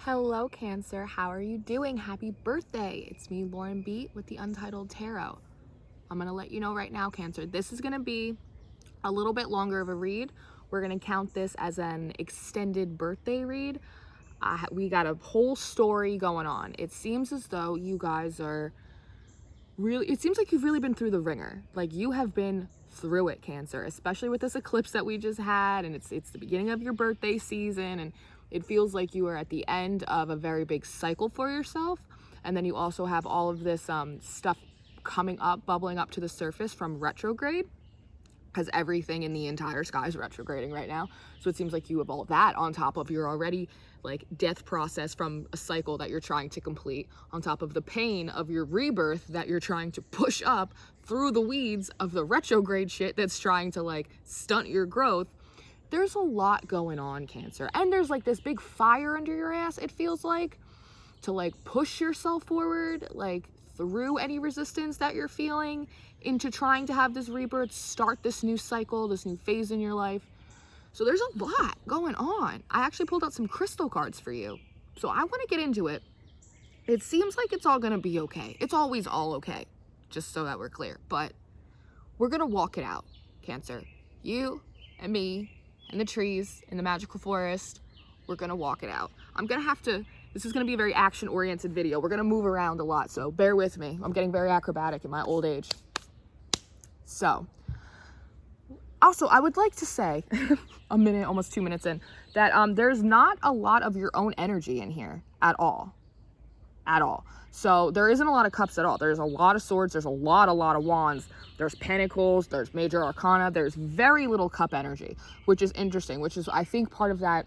Hello Cancer, how are you doing? Happy birthday. It's me, Lauren B with the Untitled Tarot. I'm gonna let you know right now, Cancer, this is gonna be a little bit longer of a read. We're gonna count this as an extended birthday read. We got a whole story going on. It seems as though you guys are really, it seems like you've really been through the ringer. Like you have been through it, Cancer, especially with this eclipse that we just had, and it's the beginning of your birthday season, and it feels like you are at the end of a very big cycle for yourself. And then you also have all of this stuff coming up, bubbling up to the surface from retrograde, because everything in the entire sky is retrograding right now. So it seems like you have all of that on top of your already like death process from a cycle that you're trying to complete, on top of the pain of your rebirth that you're trying to push up through the weeds of the retrograde shit that's trying to like stunt your growth. There's a lot going on, Cancer. And there's like this big fire under your ass, it feels like, to like push yourself forward, like through any resistance that you're feeling into trying to have this rebirth, start this new cycle, this new phase in your life. So there's a lot going on. I actually pulled out some crystal cards for you. So I want to get into it. It seems like it's all going to be okay. It's always all okay, just so that we're clear. But we're going to walk it out, Cancer. You and me and the trees in the magical forest, we're gonna walk it out. I'm gonna have to, this is gonna be a very action-oriented video. We're gonna move around a lot, so bear with me. I'm getting very acrobatic in my old age. So, also, I would like to say, a minute, almost 2 minutes in, that there's not a lot of your own energy in here at all. At all. So there isn't a lot of cups at all. There's a lot of swords, there's a lot of wands, there's pentacles, there's major arcana, there's very little cup energy, which is interesting, which is, I think, part of that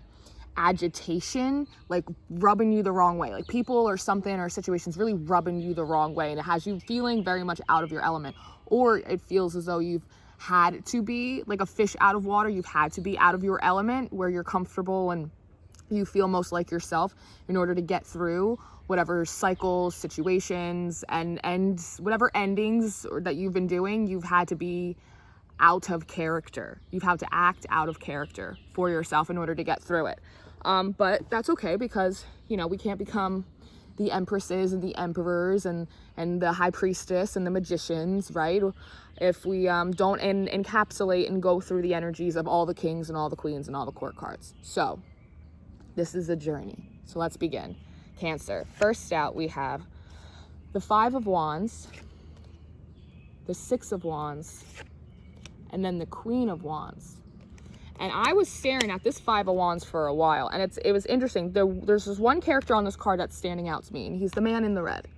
agitation, like rubbing you the wrong way, like people or something or situations really rubbing you the wrong way, and it has you feeling very much out of your element, or it feels as though you've had to be like a fish out of water. You've had to be out of your element where you're comfortable and you feel most like yourself in order to get through whatever cycles, situations, and whatever endings that you've been doing. You've had to be out of character. You've had to act out of character for yourself in order to get through it. But that's okay, because, you know, we can't become the empresses and the emperors and the high priestess and the magicians, right? If we don't encapsulate and go through the energies of all the kings and all the queens and all the court cards. So this is a journey. So let's begin. Cancer. First out, we have the 5 of Wands, the 6 of Wands, and then the Queen of Wands. And I was staring at this 5 of Wands for a while, and it was interesting. There's this one character on this card that's standing out to me, and he's the man in the red,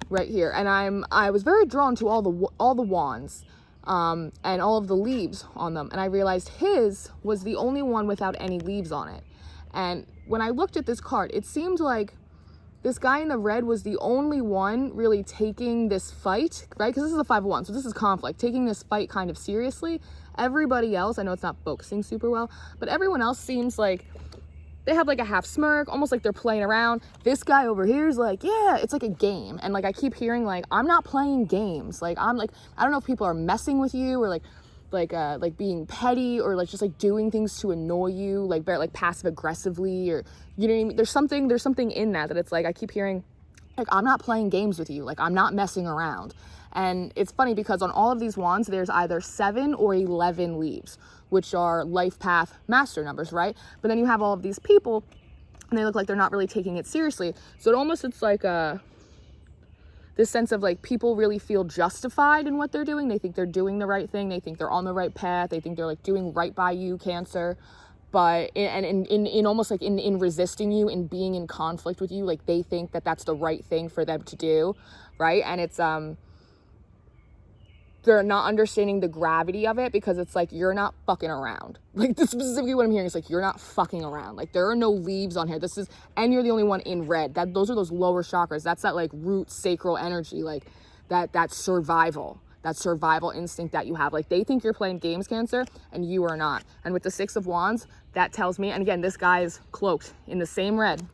right here. And I was very drawn to all the wands, and all of the leaves on them. And I realized his was the only one without any leaves on it. And when I looked at this card, it seemed like this guy in the red was the only one really taking this fight, right? Because this is the 5 of Wands, so this is conflict, taking this fight kind of seriously. Everybody else, I know it's not focusing super well, but everyone else seems like they have like a half smirk, almost like they're playing around. This guy over here is like, yeah, it's like a game. And like I keep hearing like, I'm not playing games. Like I'm like, I don't know if people are messing with you or like being petty or like just like doing things to annoy you, like very like passive aggressively, or you know what I mean? There's something in that it's like I keep hearing like, I'm not playing games with you, like I'm not messing around. And it's funny because on all of these wands there's either 7 or 11 leaves, which are life path master numbers, right? But then you have all of these people and they look like they're not really taking it seriously. So it's like this sense of like people really feel justified in what they're doing. They think they're doing the right thing. They think they're on the right path. They think they're like doing right by you, Cancer. But in almost like in resisting you and being in conflict with you, like they think that that's the right thing for them to do, right? And it's they're not understanding the gravity of it, because it's like, you're not fucking around. Like this is specifically what I'm hearing. It's like, you're not fucking around. Like there are no leaves on here. And you're the only one in red. Those are those lower chakras. That's that like root sacral energy, like that survival instinct that you have. Like they think you're playing games, Cancer, and you are not. And with the 6 of Wands, that tells me, and again, this guy is cloaked in the same red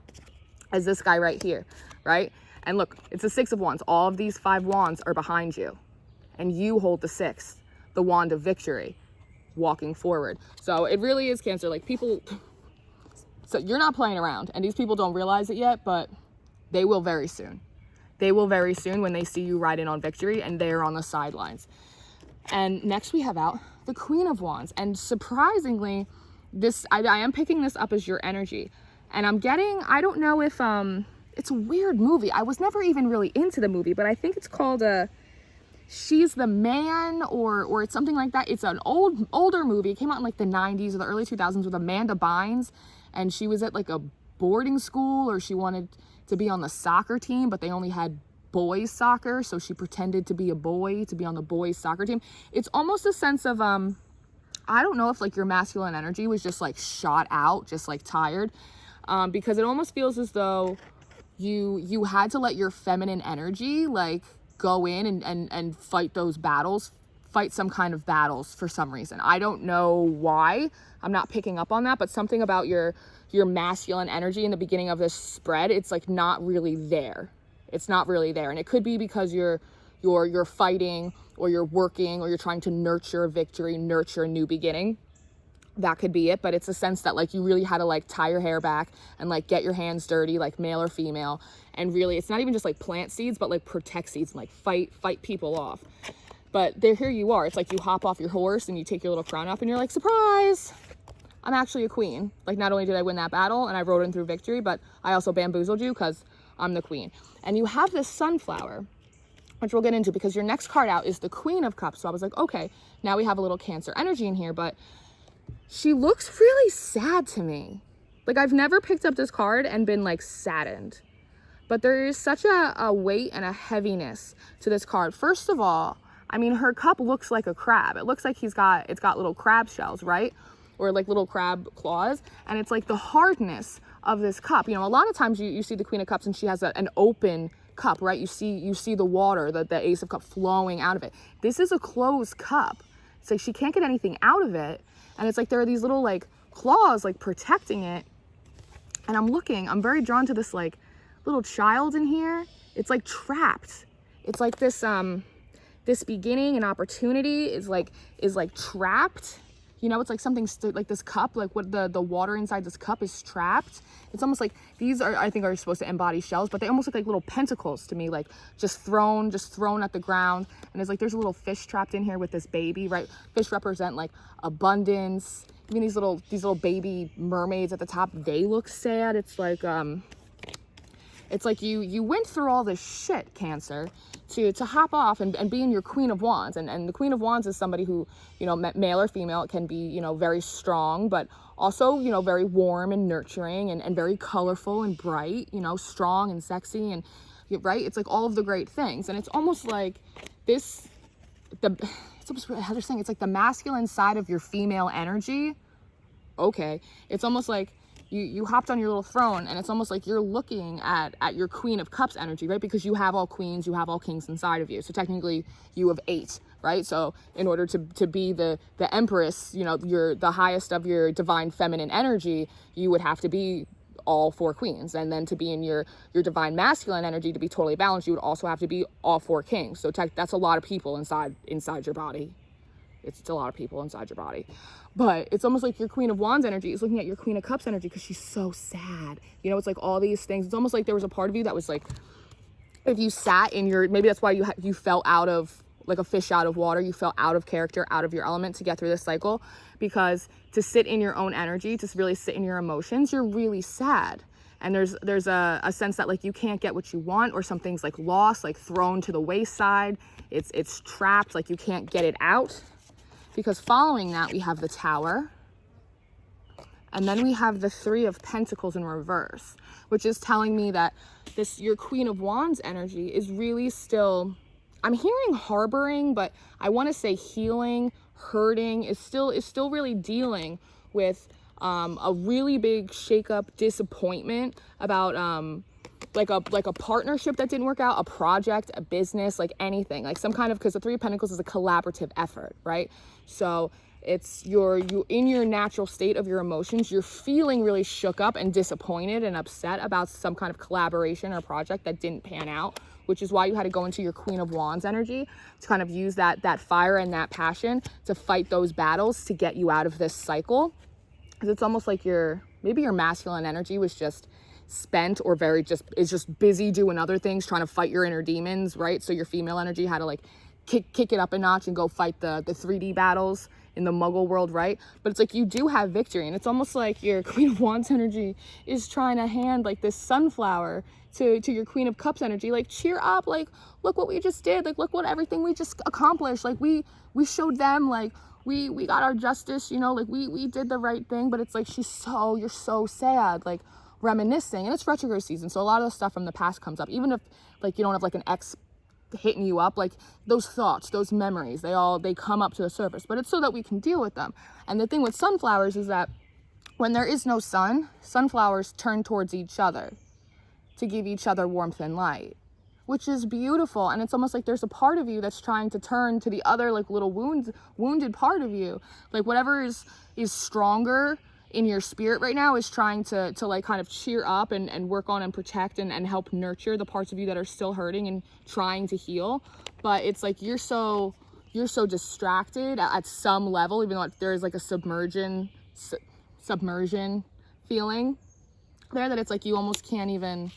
as this guy right here, right? And look, it's the 6 of Wands. All of these 5 wands are behind you, and you hold the 6th, the wand of victory, walking forward. So it really is, Cancer, like people, So you're not playing around, and these people don't realize it yet, but they will very soon. They will very soon when they see you ride in on victory and they're on the sidelines. And next we have out the Queen of Wands. And surprisingly, I am picking this up as your energy. And I'm getting, I don't know if, it's a weird movie. I was never even really into the movie, but I think it's called She's the Man, or it's something like that. It's an older movie. It came out in like the 90s or the early 2000s with Amanda Bynes. And she was at like a boarding school, or she wanted to be on the soccer team, but they only had boys soccer. So she pretended to be a boy to be on the boys soccer team. It's almost a sense of, I don't know if like your masculine energy was just like shot out, just like tired. Because it almost feels as though you had to let your feminine energy like go in and fight those battles, fight some kind of battles for some reason. I don't know why. I'm not picking up on that, but something about your masculine energy in the beginning of this spread, it's like not really there. It's not really there. And it could be because you're fighting, or you're working, or you're trying to nurture a victory, nurture a new beginning. That could be it. But it's a sense that like you really had to like tie your hair back and like get your hands dirty, like male or female. And really, it's not even just like plant seeds, but like protect seeds and like fight people off. But here you are. It's like you hop off your horse and you take your little crown off and you're like, surprise, I'm actually a queen. Like, not only did I win that battle and I rode in through victory, but I also bamboozled you because I'm the queen. And you have this sunflower, which we'll get into, because your next card out is the Queen of Cups. So I was like, okay, now we have a little Cancer energy in here, but she looks really sad to me. Like, I've never picked up this card and been like saddened, but there is such a weight and a heaviness to this card. First of all, I mean, her cup looks like a crab. It looks like it's got little crab shells, right? Or like little crab claws. And it's like the hardness of this cup. You know, a lot of times you see the Queen of Cups and she has an open cup, right? You see the water, the Ace of Cups flowing out of it. This is a closed cup. It's like she can't get anything out of it. And it's like there are these little like claws like protecting it. And I'm very drawn to this like little child in here. It's like trapped. It's like this beginning and opportunity is like trapped. You know, it's like something like this cup, like what the water inside this cup is trapped. It's almost like these I think are supposed to embody shells, but they almost look like little pentacles to me, like just thrown at the ground. And it's like there's a little fish trapped in here with this baby, right? Fish represent like abundance. Even these little baby mermaids at the top, they look sad. It's like you went through all this shit, Cancer, to hop off and be in your Queen of Wands. And the Queen of Wands is somebody who, you know, male or female, it can be, you know, very strong, but also, you know, very warm and nurturing and very colorful and bright, you know, strong and sexy and, right? It's like all of the great things. And it's almost like it's almost, Heather's saying, it's like the masculine side of your female energy. Okay. It's almost like you hopped on your little throne, and it's almost like you're looking at your Queen of Cups energy, right? Because you have all queens, you have all kings inside of you. So technically you have 8, right? So in order to be the Empress, you know, you're the highest of your divine feminine energy, you would have to be all 4 queens. And then to be in your divine masculine energy, to be totally balanced, you would also have to be all 4 kings. So that's a lot of people inside your body. It's a lot of people inside your body. But it's almost like your Queen of Wands energy is looking at your Queen of Cups energy because she's so sad. You know, it's like all these things. It's almost like there was a part of you that was like, if you sat in maybe that's why you fell out of, like a fish out of water. You fell out of character, out of your element to get through this cycle. Because to sit in your own energy, to really sit in your emotions, you're really sad. And there's a sense that like you can't get what you want, or something's like lost, like thrown to the wayside. It's trapped, like you can't get it out. Because following that, we have the Tower. And then we have the 3 of Pentacles in reverse, which is telling me that your Queen of Wands energy is really still, I'm hearing harboring, but I want to say healing, hurting, is still really dealing with a really big shakeup, disappointment about like a partnership that didn't work out, a project, a business, like anything, like some kind of, because the 3 of Pentacles is a collaborative effort, right? So it's you in your natural state of your emotions, you're feeling really shook up and disappointed and upset about some kind of collaboration or project that didn't pan out, which is why you had to go into your Queen of Wands energy to kind of use that fire and that passion to fight those battles to get you out of this cycle. Because it's almost like you're maybe your masculine energy was just spent or is just busy doing other things, trying to fight your inner demons, right? So your female energy had to like kick it up a notch and go fight the 3D battles in the Muggle world, right? But it's like you do have victory, and it's almost like your Queen of Wands energy is trying to hand like this sunflower to your Queen of Cups energy, like cheer up, like look what we just did, like look what everything we just accomplished, like we showed them, like we got our justice, you know, like we did the right thing. But it's like you're so sad, like reminiscing, and it's retrograde season, so a lot of the stuff from the past comes up, even if like you don't have like an ex hitting you up, like those thoughts, those memories, they come up to the surface, but it's so that we can deal with them. And the thing with sunflowers is that when there is no sun, sunflowers turn towards each other to give each other warmth and light, which is beautiful. And it's almost like there's a part of you that's trying to turn to the other like little wounded part of you, like whatever is stronger in your spirit right now is trying to like kind of cheer up and work on and protect and help nurture the parts of you that are still hurting and trying to heal. But it's like you're so distracted at some level, even though there is like a submersion feeling there, that it's like you almost can't even,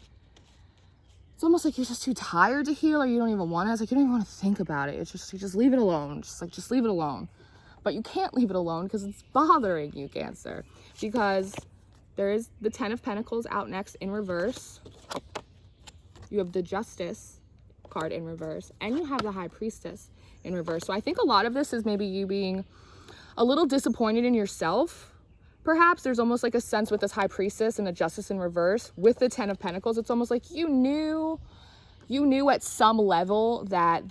it's almost like you're just too tired to heal, or you don't even want to. It's like you don't even want to think about it. It's just, you just leave it alone. Just leave it alone. But you can't leave it alone because it's bothering you, Cancer. Because there is the 10 of Pentacles out next in reverse. You have the Justice card in reverse. And you have the High Priestess in reverse. So I think a lot of this is maybe you being a little disappointed in yourself. Perhaps there's almost like a sense with this High Priestess and the Justice in reverse. With the 10 of Pentacles, it's almost like you knew at some level that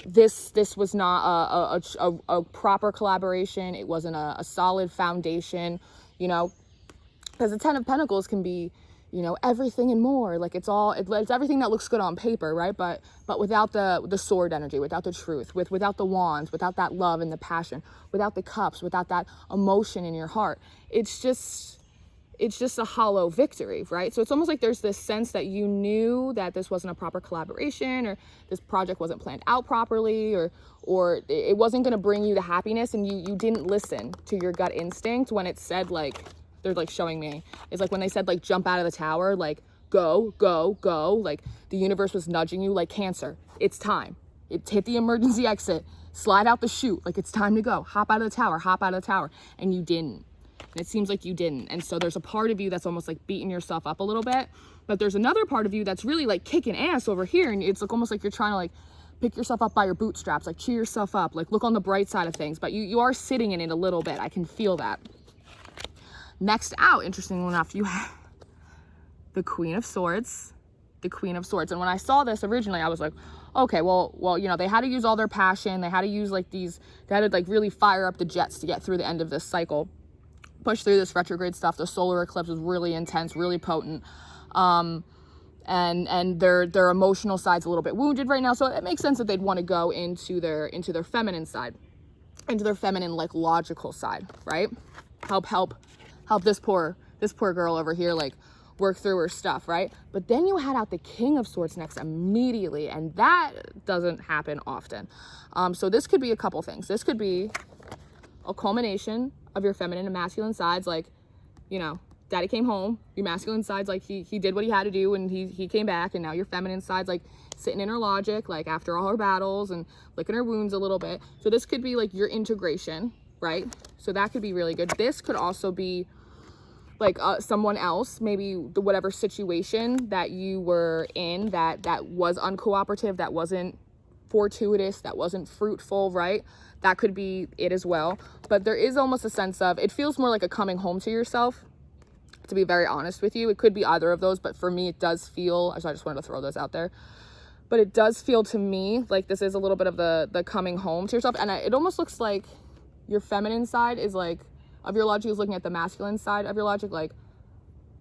this was not a proper collaboration. It wasn't a solid foundation, you know, because the 10 of Pentacles can be, you know, everything and more. Like it's everything that looks good on paper, right? But without the sword energy, without the truth, without the wands, without that love and the passion, without the cups, without that emotion in your heart, it's just a hollow victory, right? So it's almost like there's this sense that you knew that this wasn't a proper collaboration, or this project wasn't planned out properly, or it wasn't going to bring you the happiness, and you didn't listen to your gut instinct when it said, like, they're like showing me, it's like when they said like jump out of the tower, like go, like the universe was nudging you like, Cancer, it's time. Hit the emergency exit, slide out the chute, like it's time to go, hop out of the tower, and you didn't. And it seems like you didn't. And so there's a part of you that's almost like beating yourself up a little bit, but there's another part of you that's really like kicking ass over here. And it's like almost like you're trying to like pick yourself up by your bootstraps, like cheer yourself up, like look on the bright side of things, but you are sitting in it a little bit. I can feel that. Next out, interestingly enough, you have the Queen of Swords. And when I saw this originally, I was like, okay, well, you know, they had to use all their passion. They had to use like they had to like really fire up the jets to get through the end of this cycle, push through this retrograde stuff. The solar eclipse was really intense, really potent. And their emotional side's a little bit wounded right now. So it makes sense that they'd want to go into their feminine side, into their feminine, like logical side, right? Help this poor girl over here, like work through her stuff, right? But then you had out the King of Swords next immediately, and that doesn't happen often. So this could be a couple things. This could be a culmination of your feminine and masculine sides, like, you know, daddy came home. Your masculine side's like he did what he had to do, and he came back, and now your feminine side's like sitting in her logic, like after all her battles and licking her wounds a little bit. So this could be like your integration, right? So that could be really good. This could also be like someone else, maybe whatever situation that you were in that was uncooperative, that wasn't fortuitous, that wasn't fruitful, right? That could be it as well. But there is almost a sense of, it feels more like a coming home to yourself, to be very honest with you. It could be either of those, but for me it does feel, so I just wanted to throw those out there, but it does feel to me like this is a little bit of the coming home to yourself. And it almost looks like your feminine side is like, of your logic is looking at the masculine side of your logic, like,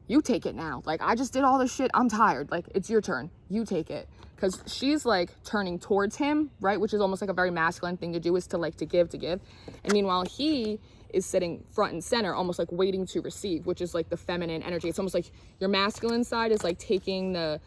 you take it now. Like, I just did all this shit, I'm tired. Like, it's your turn, you take it. Because she's like turning towards him, right? Which is almost like a very masculine thing to do, is to like to give. And meanwhile, he is sitting front and center, almost like waiting to receive, which is like the feminine energy. It's almost like your masculine side is like taking the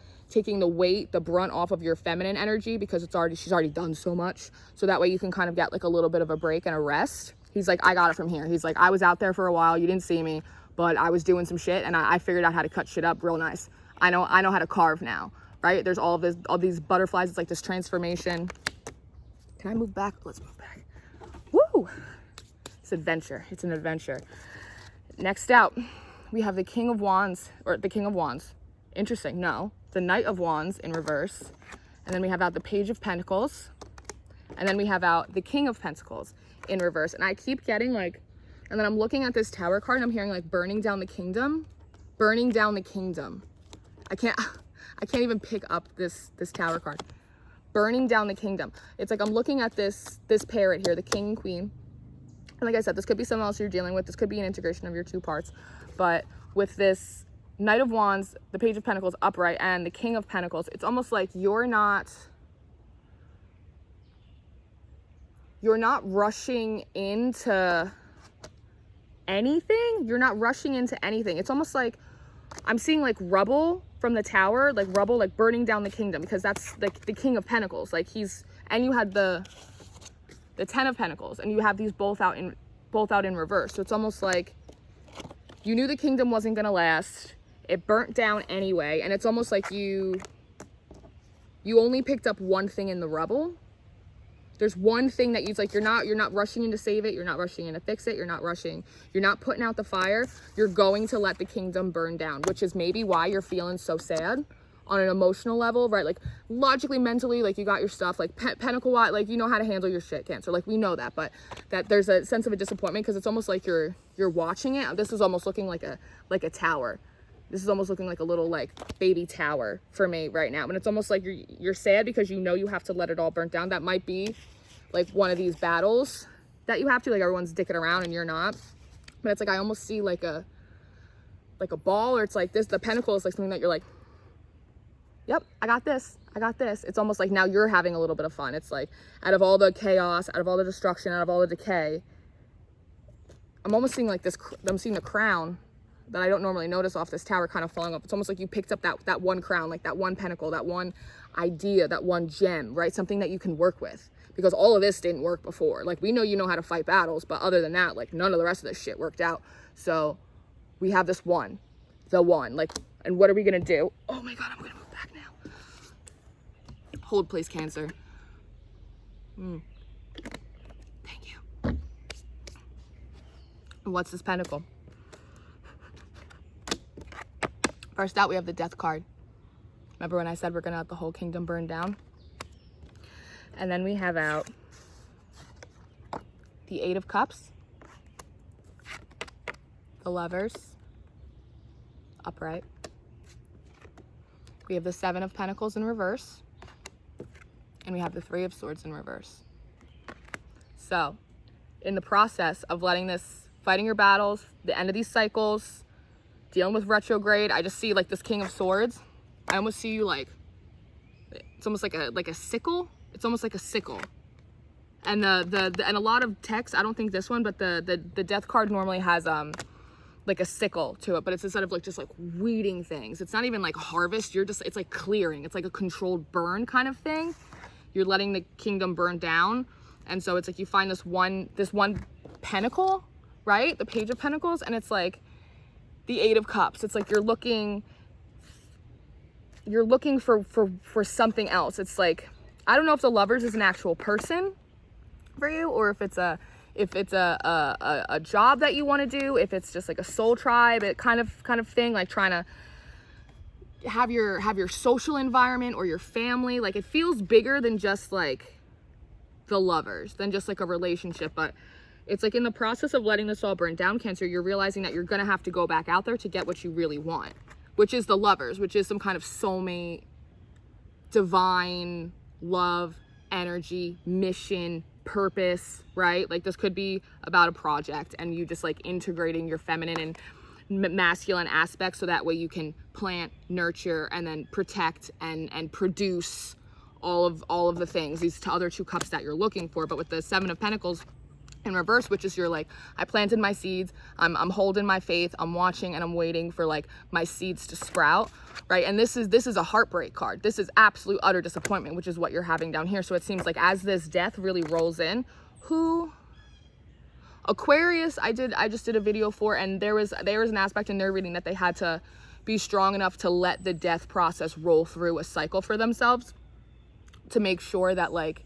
weight, the brunt off of your feminine energy, because she's already done so much. So that way you can kind of get like a little bit of a break and a rest. He's like, I got it from here. He's like, I was out there for a while, you didn't see me, but I was doing some shit and I figured out how to cut shit up real nice. I know how to carve now, right? There's all these butterflies. It's like this transformation. Can I move back? Let's move back. Woo! It's adventure. It's an adventure. Next out, we have the King of Wands, or the King of Wands. Interesting. No, the Knight of Wands in reverse. And then we have out the Page of Pentacles. And then we have out the King of Pentacles in reverse. And I keep getting like, and then I'm looking at this Tower card and I'm hearing like burning down the kingdom. Burning down the kingdom. I can't even pick up this Tower card. Burning down the kingdom. It's like I'm looking at this pair right here, the King and Queen. And like I said, this could be someone else you're dealing with. This could be an integration of your two parts. But with this Knight of Wands, the Page of Pentacles upright, and the King of Pentacles, it's almost like you're not rushing into anything. You're not rushing into anything. It's almost like I'm seeing like Rubble from the Tower, like Rubble, like burning down the kingdom, because that's like the King of Pentacles. Like and you had the Ten of Pentacles, and you have these both out in reverse. So it's almost like you knew the kingdom wasn't gonna last. It burnt down anyway, and it's almost like you only picked up one thing in the rubble. There's one thing that you're not rushing in to save it. You're not rushing in to fix it. You're not putting out the fire. You're going to let the kingdom burn down, which is maybe why you're feeling so sad on an emotional level, right? Like logically, mentally, like you got your stuff, like Pentacle, like you know how to handle your shit, Cancer. Like we know that, but that there's a sense of a disappointment because it's almost like you're watching it. This is almost looking like a tower. This is almost looking like a little like baby tower for me right now. And it's almost like you're sad because you know you have to let it all burn down. That might be like one of these battles that you have to, like everyone's dicking around and you're not. But it's like I almost see like a ball, or it's like this, the Pentacle is like something that you're like, yep, I got this. It's almost like now you're having a little bit of fun. It's like out of all the chaos, out of all the destruction, out of all the decay, I'm almost seeing like this, I'm seeing the crown that I don't normally notice off this tower kind of falling off. It's almost like you picked up that one crown, like that one pentacle, that one idea, that one gem, right? Something that you can work with, because all of this didn't work before. Like we know you know how to fight battles, but other than that, like none of the rest of this shit worked out. So we have this one, the one, like, and what are we gonna do? Oh my God, I'm gonna move back now. Hold please, Cancer. Thank you. And what's this pentacle? First out, we have the Death card. Remember when I said we're gonna let the whole kingdom burn down? And then we have out the Eight of Cups, the Lovers, upright. We have the Seven of Pentacles in reverse, and we have the Three of Swords in reverse. So, in the process of letting this, fighting your battles, the end of these cycles, dealing with retrograde, I just see like this King of Swords. I almost see you like, it's almost like a sickle. It's almost like a sickle. And and a lot of text, I don't think this one, but the Death card normally has like a sickle to it, but it's instead of like just like weeding things. It's not even like harvest, it's like clearing. It's like a controlled burn kind of thing. You're letting the kingdom burn down. And so it's like you find this one pentacle, right? The Page of Pentacles, and it's like the Eight of Cups. It's like you're looking for something else. It's like, I don't know if the Lovers is an actual person for you, or if it's a job that you want to do, if it's just like a soul tribe, it kind of thing, like trying to have your social environment or your family. Like it feels bigger than just like the Lovers, than just like a relationship. But it's like in the process of letting this all burn down, Cancer, you're realizing that you're gonna have to go back out there to get what you really want, which is the Lovers, which is some kind of soulmate, divine love, energy, mission, purpose, right? Like this could be about a project and you just like integrating your feminine and masculine aspects so that way you can plant, nurture, and then protect and produce all of the things, these other two cups that you're looking for. But with the Seven of Pentacles in reverse, which is you're like, I planted my seeds, I'm holding my faith, I'm watching and I'm waiting for like my seeds to sprout, right? And this is a heartbreak card. This is absolute utter disappointment, which is what you're having down here. So it seems like as this Death really rolls in, Aquarius, I just did a video for, and there was an aspect in their reading that they had to be strong enough to let the death process roll through a cycle for themselves to make sure that like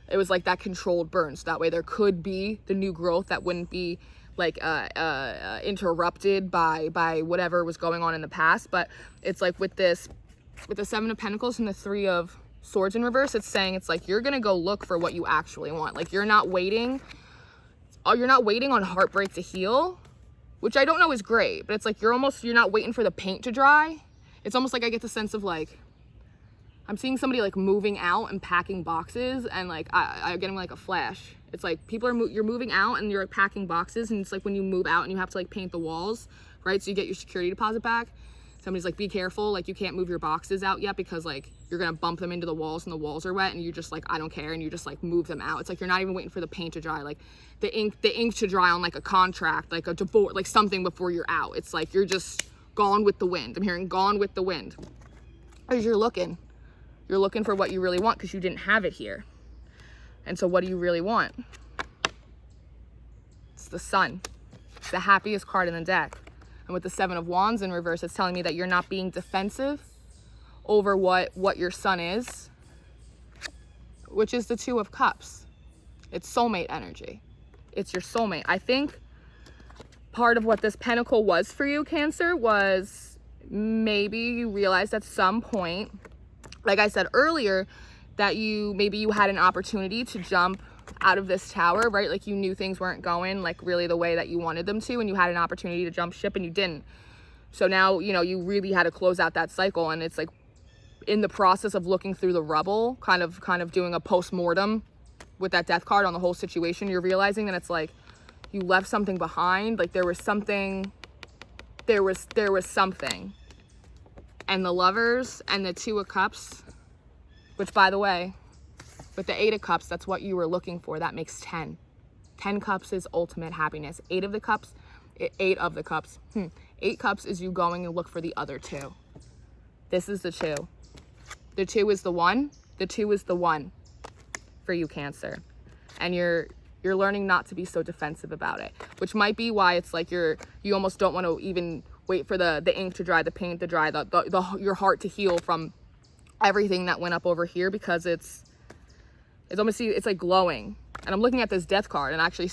it was like that controlled burn, so that way there could be the new growth that wouldn't be like interrupted by whatever was going on in the past. But it's like with the Seven of Pentacles and the Three of Swords in reverse, it's saying it's like you're gonna go look for what you actually want. Like you're not waiting on heartbreak to heal, which I don't know is great, but it's like you're not waiting for the paint to dry. It's almost like I get the sense of like I'm seeing somebody like moving out and packing boxes, and like I'm getting like a flash. It's like you're moving out and you're like packing boxes, and it's like when you move out and you have to like paint the walls, right? So you get your security deposit back. Somebody's like, be careful, like you can't move your boxes out yet because like you're gonna bump them into the walls and the walls are wet, and you just like, I don't care, and you just like move them out. It's like you're not even waiting for the paint to dry, like the ink to dry on like a contract, like a divorce, like something before you're out. It's like you're just gone with the wind. I'm hearing gone with the wind. As you're looking for what you really want because you didn't have it here. And so what do you really want? It's the Sun. It's the happiest card in the deck. And with the Seven of Wands in reverse, it's telling me that you're not being defensive over what your Sun is, which is the Two of Cups. It's soulmate energy. It's your soulmate. I think part of what this Pentacle was for you, Cancer, was maybe you realized at some point, like I said earlier, that maybe you had an opportunity to jump out of this tower, right? Like you knew things weren't going like really the way that you wanted them to, and you had an opportunity to jump ship and you didn't. So now, you know, you really had to close out that cycle, and it's like in the process of looking through the rubble, kind of doing a post-mortem with that death card on the whole situation, you're realizing that it's like you left something behind, like there was something. And the Lovers and the Two of Cups, which by the way, with the Eight of Cups, that's what you were looking for. That makes 10. 10 cups is ultimate happiness. Eight of the Cups. Eight Cups is you going and look for the other two. This is the two. The two is the one. The two is the one for you, Cancer. And you're learning not to be so defensive about it, which might be why it's like you almost don't want to even wait for the ink to dry, the paint to dry, your heart to heal from everything that went up over here, because it's almost, it's like glowing. And I'm looking at this death card and I actually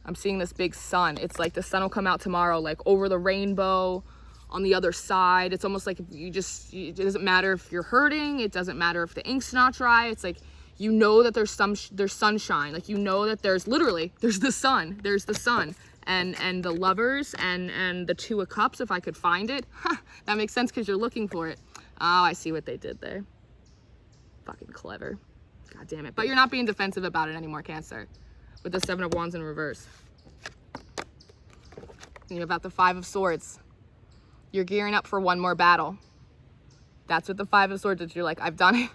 I'm seeing this big sun. It's like the sun will come out tomorrow, like over the rainbow on the other side. It's almost like it doesn't matter if you're hurting. It doesn't matter if the ink's not dry. It's like, you know that there's sunshine. Like, you know that there's the sun. There's the sun. And the Lovers and the Two of Cups, if I could find it. That makes sense because you're looking for it. Oh, I see what they did there. Fucking clever. God damn it. But you're not being defensive about it anymore, Cancer. With the Seven of Wands in reverse. And you have the Five of Swords. You're gearing up for one more battle. That's what the Five of Swords is. You're like, I've done it.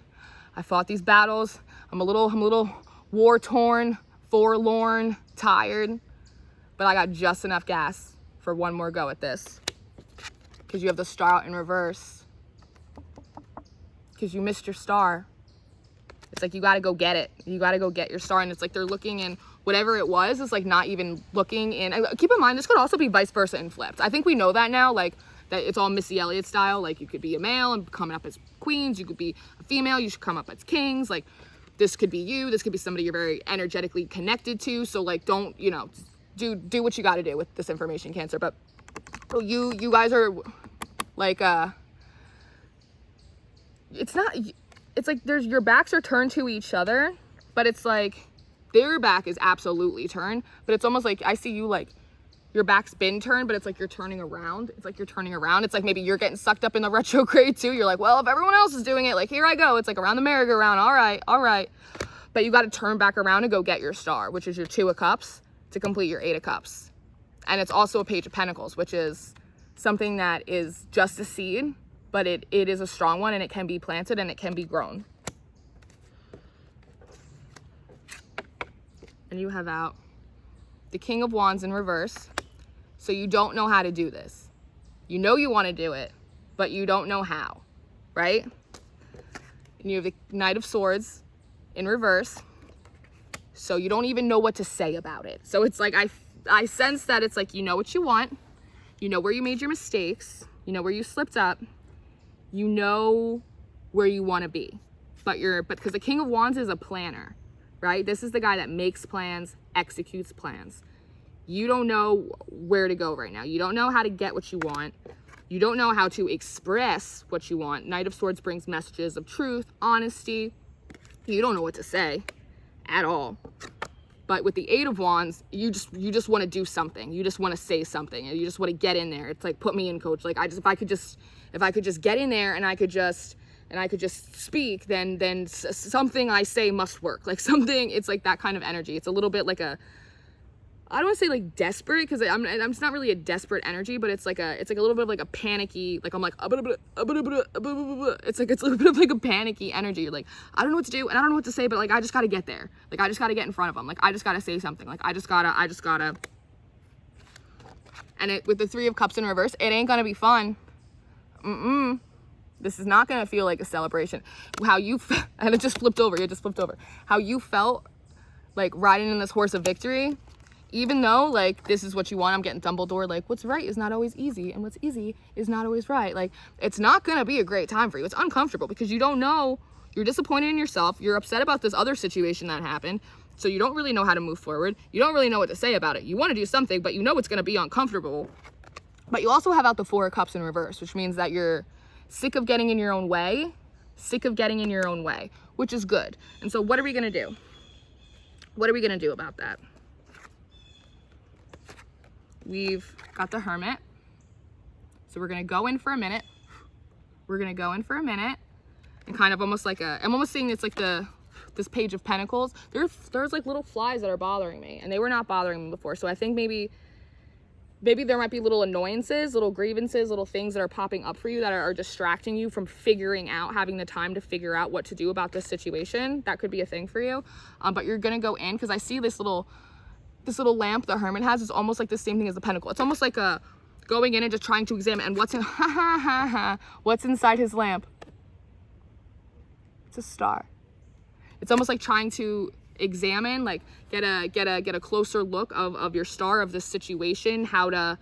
I fought these battles. I'm a little war-torn, forlorn, tired. But I got just enough gas for one more go at this. Because you have the Star out in reverse. Because you missed your star. It's like you got to go get it. You got to go get your star. And it's like they're looking in whatever it was. It's like not even looking in. Keep in mind, this could also be vice versa and flipped. I think we know that now. Like, that it's all Missy Elliott style. Like, you could be a male and coming up as queens. You could be a female. You should come up as kings. Like, this could be you. This could be somebody you're very energetically connected to. So, like, don't, you know, do what you got to do with this information, Cancer. But you guys are like, it's like your backs are turned to each other, but it's like their back is absolutely turned, but it's almost like I see you like your back's been turned, but it's like you're turning around. It's like you're turning around. It's like maybe you're getting sucked up in the retrograde too. You're like, well, if everyone else is doing it, like, here I go. It's like around the merry-go-round. All right. But you got to turn back around and go get your star, which is your Two of Cups, to complete your Eight of Cups. And it's also a Page of Pentacles, which is something that is just a seed, but it is a strong one, and it can be planted and it can be grown. And you have out the King of Wands in reverse. So you don't know how to do this. You know you want to do it, but you don't know how, right? And you have the Knight of Swords in reverse. So you don't even know what to say about it. So it's like, I sense that it's like, you know what you want, you know where you made your mistakes, you know where you slipped up, you know where you want to be, but because the King of Wands is a planner, right? This is the guy that makes plans, executes plans. You don't know where to go right now. You don't know how to get what you want. You don't know how to express what you want. Knight of Swords brings messages of truth, honesty. You don't know what to say at all. But with the Eight of Wands, you just want to do something. You just want to say something. You just want to get in there. It's like, put me in, coach. Like, if I could just get in there and I could just speak, then something I say must work. Like something, it's like that kind of energy. It's a little bit like I don't want to say like desperate, because it's not really a desperate energy, but it's like a little bit of like a panicky, like I'm like, it's a little bit of like a panicky energy. You're like, I don't know what to do and I don't know what to say, but like, I just got to get there. Like, I just got to get in front of them. Like, I just got to say something. Like, I just gotta. And with the Three of Cups in reverse, it ain't going to be fun. This is not going to feel like a celebration. And it just flipped over. How you felt like riding in this horse of victory, even though like this is what you want. I'm getting Dumbledore, like what's right is not always easy and what's easy is not always right. Like, it's not going to be a great time for you. It's uncomfortable because you don't know, you're disappointed in yourself. You're upset about this other situation that happened. So you don't really know how to move forward. You don't really know what to say about it. You want to do something, but you know it's going to be uncomfortable. But you also have out the Four of Cups in reverse, which means that you're sick of getting in your own way, which is good. And so what are we going to do? What are we going to do about that? We've got the Hermit. So we're going to go in for a minute. And kind of almost like I'm almost seeing it's like this Page of Pentacles. There's like little flies that are bothering me, and they were not bothering me before. So I think maybe there might be little annoyances, little grievances, little things that are popping up for you that are distracting you from having the time to figure out what to do about this situation. That could be a thing for you. But you're going to go in, because I see this little lamp the Hermit has is almost like the same thing as the Pentacle. It's almost like going in and just trying to examine, and what's inside his lamp? It's a star. It's almost like trying to examine, like get a closer look of your star, of this situation, how to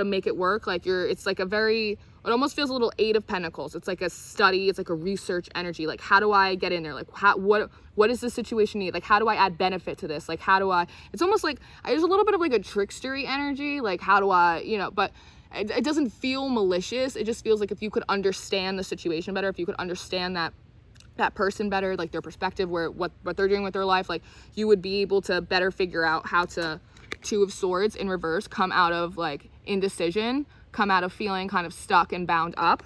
make it work. Like it's like it almost feels a little Eight of Pentacles. It's like a study, it's like a research energy. Like, how do I get in there? Like, what does this situation need? Like, how do I add benefit to this? Like, it's almost like there's a little bit of like a trickstery energy. Like, how do I, but it doesn't feel malicious. It just feels like if you could understand the situation better, if you could understand that person better, like their perspective, what they're doing with their life, like you would be able to better figure out how to, Two of Swords in reverse, come out of like indecision, come out of feeling kind of stuck and bound up,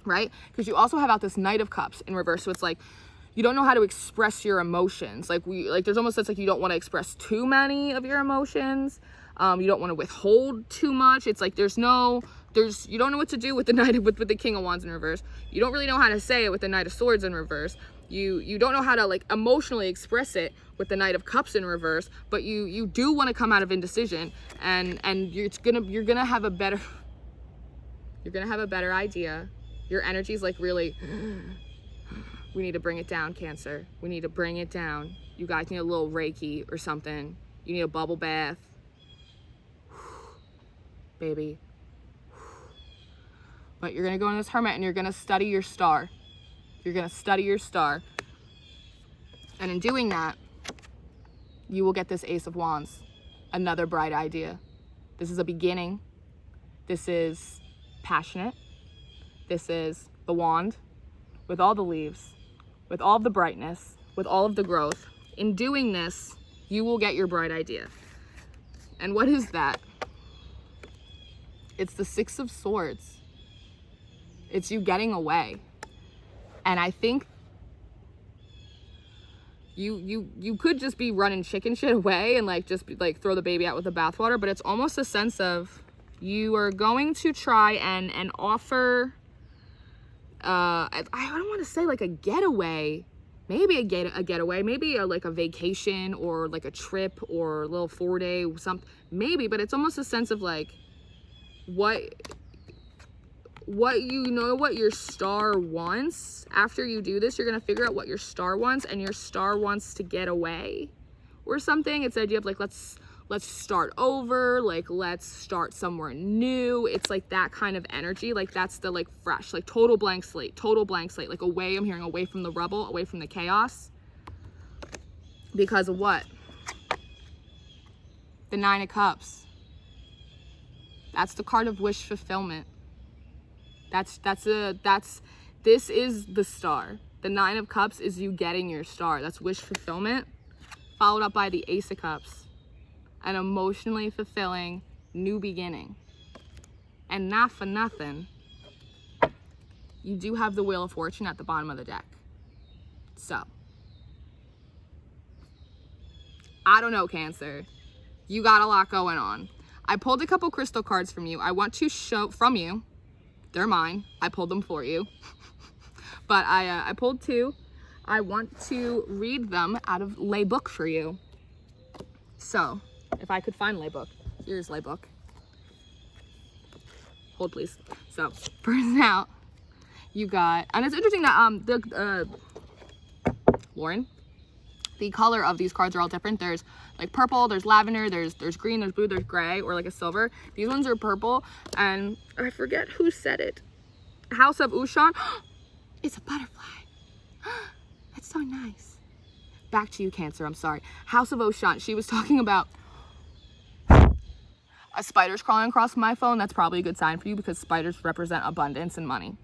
right? Because you also have out this Knight of Cups in reverse. So it's like, you don't know how to express your emotions. Like there's almost, it's like you don't want to express too many of your emotions. You don't want to withhold too much. It's like you don't know what to do with with the King of Wands in reverse. You don't really know how to say it with the Knight of Swords in reverse. You don't know how to like emotionally express it with the Knight of Cups in reverse, but you do want to come out of indecision, and you're gonna have a better idea. Your energy's like, really, we need to bring it down, Cancer. We need to bring it down. You guys need a little Reiki or something. You need a bubble bath. Baby. But you're going to go in this Hermit and you're going to study your star. And in doing that, you will get this Ace of Wands. Another bright idea. This is a beginning. This is passionate. This is the wand with all the leaves, with all of the brightness, with all of the growth. In doing this, you will get your bright idea. And what is that? It's the Six of Swords. It's you getting away. And I think you could just be running chicken shit away and like just like throw the baby out with the bathwater, but it's almost a sense of you are going to try and offer I don't want to say like a getaway, maybe a getaway, maybe like a vacation or like a trip or a little 4-day something, maybe, but it's almost a sense of like what what your star wants. After you do this, you're going to figure out what your star wants, and your star wants to get away or something. It's the idea of like, let's start over, like let's start somewhere new. It's like that kind of energy. Like that's the like fresh, like total blank slate, like away. I'm hearing away from the rubble, away from the chaos. Because of what? The Nine of That's the card of wish fulfillment. This is the star. The Nine of Cups is you getting your star. That's wish fulfillment, followed up by the Ace of Cups, an emotionally fulfilling new beginning. And not for nothing, you do have the Wheel of Fortune at the bottom of the deck. So, I don't know, Cancer. You got a lot going on. I pulled a couple crystal cards from you. I want to show from you. They're mine. I pulled them for you. But I pulled two. I want to read them out of Lay Book for you. So, if I could find Lay Book. Here's Lay Book. Hold, please. So, first out, you got, and it's interesting that Lauren, the color of these cards are all different. There's like purple, there's lavender, there's green, there's blue, there's gray, or like a silver. These ones are purple, and I forget who said it. House of Ushan. It's a butterfly. That's so nice. Back to you, Cancer. I'm sorry. House of Ushan. She was talking about a spider's crawling across my phone. That's probably a good sign for you because spiders represent abundance and money.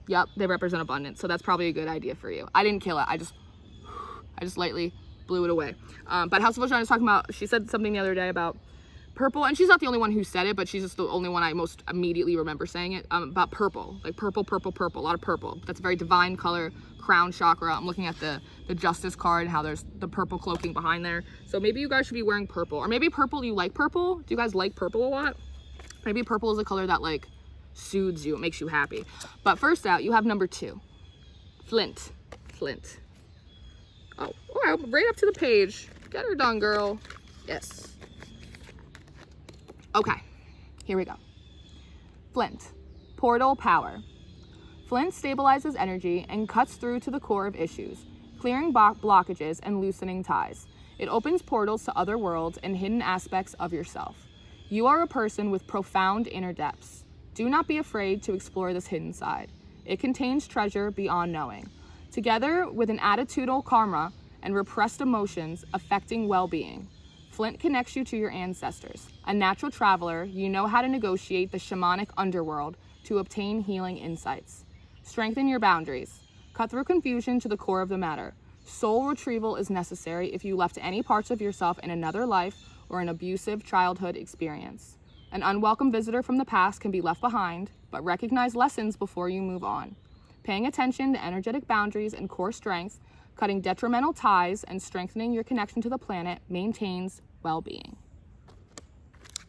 Yep, they represent abundance. So that's probably a good idea for you. I didn't kill it. I just lightly blew it away. But House of Ushan is talking about, she said something the other day about purple, and she's not the only one who said it, but she's just the only one I most immediately remember saying it, about purple, like purple, a lot of purple. That's a very divine color, crown chakra. I'm looking at the Justice card and how there's the purple cloaking behind there. So maybe you guys should be wearing purple, or maybe purple, you like purple? Do you guys like purple a lot? Maybe purple is a color that like soothes you, it makes you happy. But first out, you have number 2, Flint. Oh, right up to the page. Get her done, girl. Yes. Okay, here we go. Flint, portal power. Flint stabilizes energy and cuts through to the core of issues, clearing blockages and loosening ties. It opens portals to other worlds and hidden aspects of yourself. You are a person with profound inner depths. Do not be afraid to explore this hidden side. It contains treasure beyond knowing. Together with an attitudinal karma and repressed emotions affecting well-being, Flint connects you to your ancestors. A natural traveler, you know how to negotiate the shamanic underworld to obtain healing insights. Strengthen your boundaries. Cut through confusion to the core of the matter. Soul retrieval is necessary if you left any parts of yourself in another life or an abusive childhood experience. An unwelcome visitor from the past can be left behind, but recognize lessons before you move on. Paying attention to energetic boundaries and core strengths, cutting detrimental ties, and strengthening your connection to the planet maintains well-being.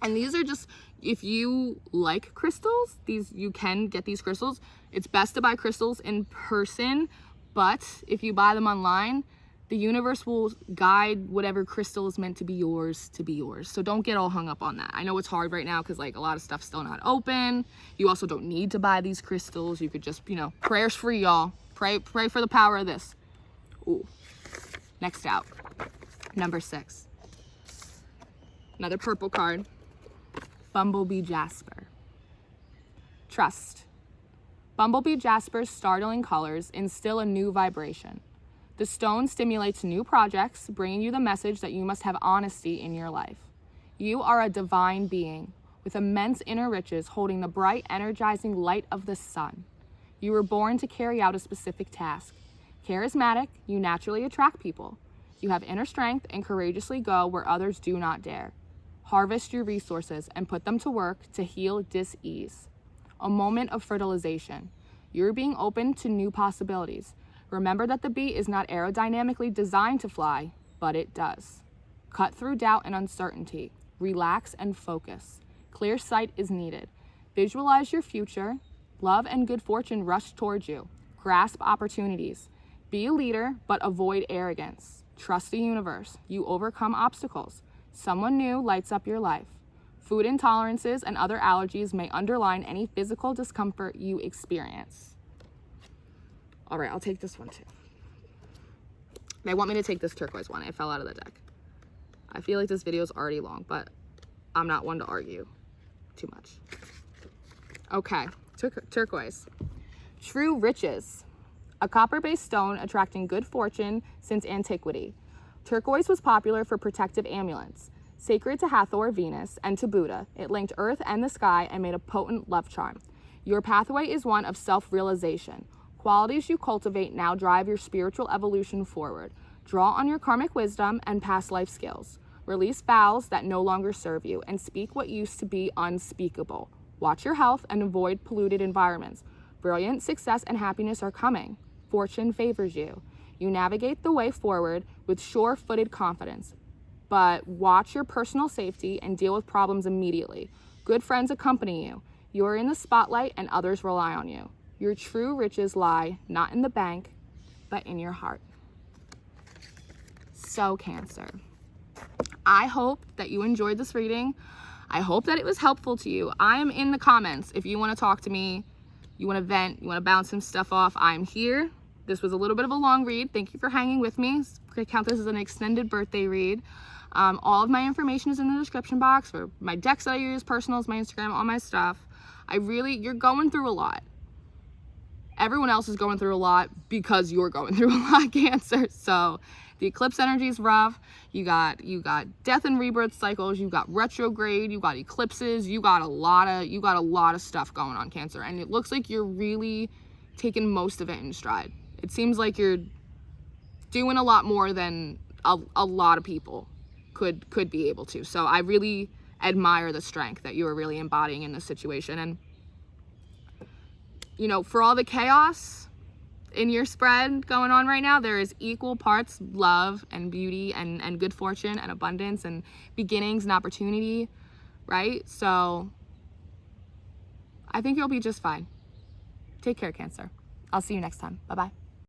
And these are just, if you like crystals, you can get these crystals. It's best to buy crystals in person, but if you buy them online, the universe will guide whatever crystal is meant to be yours to be yours. So don't get all hung up on that. I know it's hard right now because like a lot of stuff's still not open. You also don't need to buy these crystals. You could just, prayers free, y'all. Pray for the power of this. Ooh. Next out, number 6. Another purple card. Bumblebee Jasper. Trust. Bumblebee Jasper's startling colors instill a new vibration. The stone stimulates new projects, bringing you the message that you must have honesty in your life. You are a divine being with immense inner riches holding the bright, energizing light of the sun. You were born to carry out a specific task. Charismatic, you naturally attract people. You have inner strength and courageously go where others do not dare. Harvest your resources and put them to work to heal dis-ease. A moment of fertilization. You're being open to new possibilities. Remember that the bee is not aerodynamically designed to fly, but it does. Cut through doubt and uncertainty. Relax and focus. Clear sight is needed. Visualize your future. Love and good fortune rush towards you. Grasp opportunities. Be a leader, but avoid arrogance. Trust the universe. You overcome obstacles. Someone new lights up your life. Food intolerances and other allergies may underline any physical discomfort you experience. All right, I'll take this one too. They want me to take this turquoise one. It fell out of the deck. I feel like this video is already long, but I'm not one to argue too much. Okay, turquoise. True riches. A copper-based stone attracting good fortune since antiquity. Turquoise was popular for protective amulets. Sacred to Hathor, Venus, and to Buddha, it linked earth and the sky and made a potent love charm. Your pathway is one of self-realization. Qualities you cultivate now drive your spiritual evolution forward. Draw on your karmic wisdom and past life skills. Release vows that no longer serve you and speak what used to be unspeakable. Watch your health and avoid polluted environments. Brilliant success and happiness are coming. Fortune favors you. You navigate the way forward with sure-footed confidence. But watch your personal safety and deal with problems immediately. Good friends accompany you. You are in the spotlight and others rely on you. Your true riches lie not in the bank, but in your heart. So, Cancer, I hope that you enjoyed this reading. I hope that it was helpful to you. I am in the comments. If you want to talk to me, you want to vent, you want to bounce some stuff off, I'm here. This was a little bit of a long read. Thank you for hanging with me. I count this as an extended birthday read. All of my information is in the description box for my decks that I use, personals, my Instagram, all my stuff. You're going through a lot. Everyone else is going through a lot because you're going through a lot, Cancer. So the eclipse energy is rough. You got death and rebirth cycles. You got retrograde. You got eclipses. You got a lot of stuff going on, Cancer. And it looks like you're really taking most of it in stride. It seems like you're doing a lot more than a lot of people could be able to. So I really admire the strength that you are really embodying in this situation. And you know, for all the chaos in your spread going on right now, there is equal parts love and beauty and good fortune and abundance and beginnings and opportunity, right? So I think you'll be just fine. Take care, Cancer. I'll see you next time. Bye-bye.